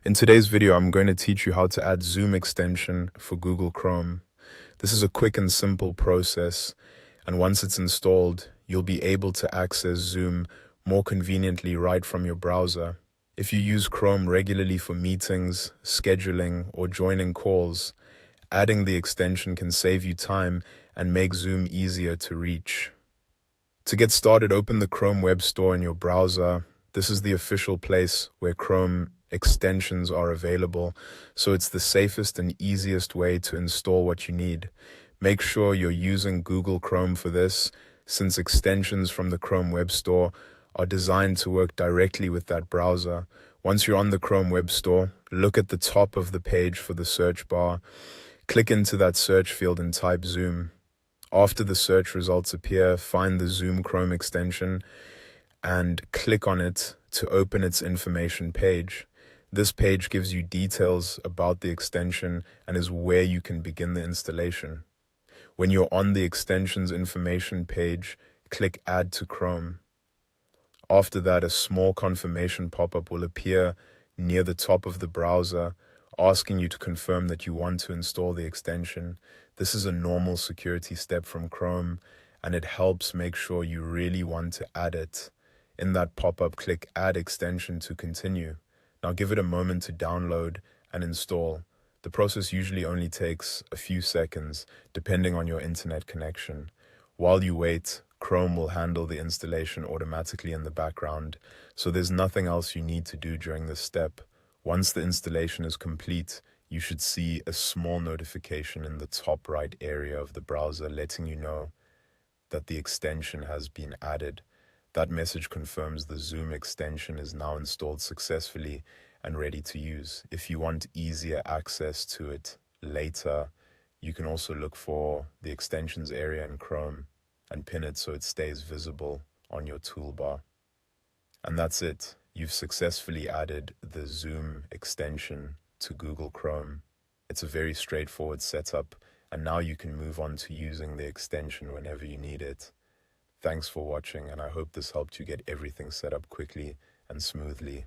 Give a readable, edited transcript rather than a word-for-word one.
In today's video, I'm going to teach you how to add Zoom extension for Google Chrome. This is a quick and simple process, and once it's installed, you'll be able to access Zoom more conveniently right from your browser. If you use Chrome regularly for meetings, scheduling, or joining calls, adding the extension can save you time and make Zoom easier to reach. To get started, open the Chrome Web Store in your browser. This is the official place where Chrome extensions are available, so it's the safest and easiest way to install what you need. Make sure you're using Google Chrome for this, since extensions from the Chrome Web Store are designed to work directly with that browser. Once you're on the Chrome Web Store, look at the top of the page for the search bar. Click into that search field and type Zoom. After the search results appear, find the Zoom Chrome extension and click on it to open its information page. This page gives you details about the extension and is where you can begin the installation. When you're on the extension's information page, click Add to Chrome. After that, a small confirmation pop-up will appear near the top of the browser, asking you to confirm that you want to install the extension. This is a normal security step from Chrome, and it helps make sure you really want to add it. In that pop-up, click Add Extension to continue. Now give it a moment to download and install. The process usually only takes a few seconds, depending on your internet connection. While you wait, Chrome will handle the installation automatically in the background, so there's nothing else you need to do during this step. Once the installation is complete, you should see a small notification in the top right area of the browser letting you know that the extension has been added. That message confirms the Zoom extension is now installed successfully and ready to use. If you want easier access to it later, you can also look for the extensions area in Chrome and pin it so it stays visible on your toolbar. And that's it. You've successfully added the Zoom extension to Google Chrome. It's a very straightforward setup, and now you can move on to using the extension whenever you need it. Thanks for watching, and I hope this helped you get everything set up quickly and smoothly.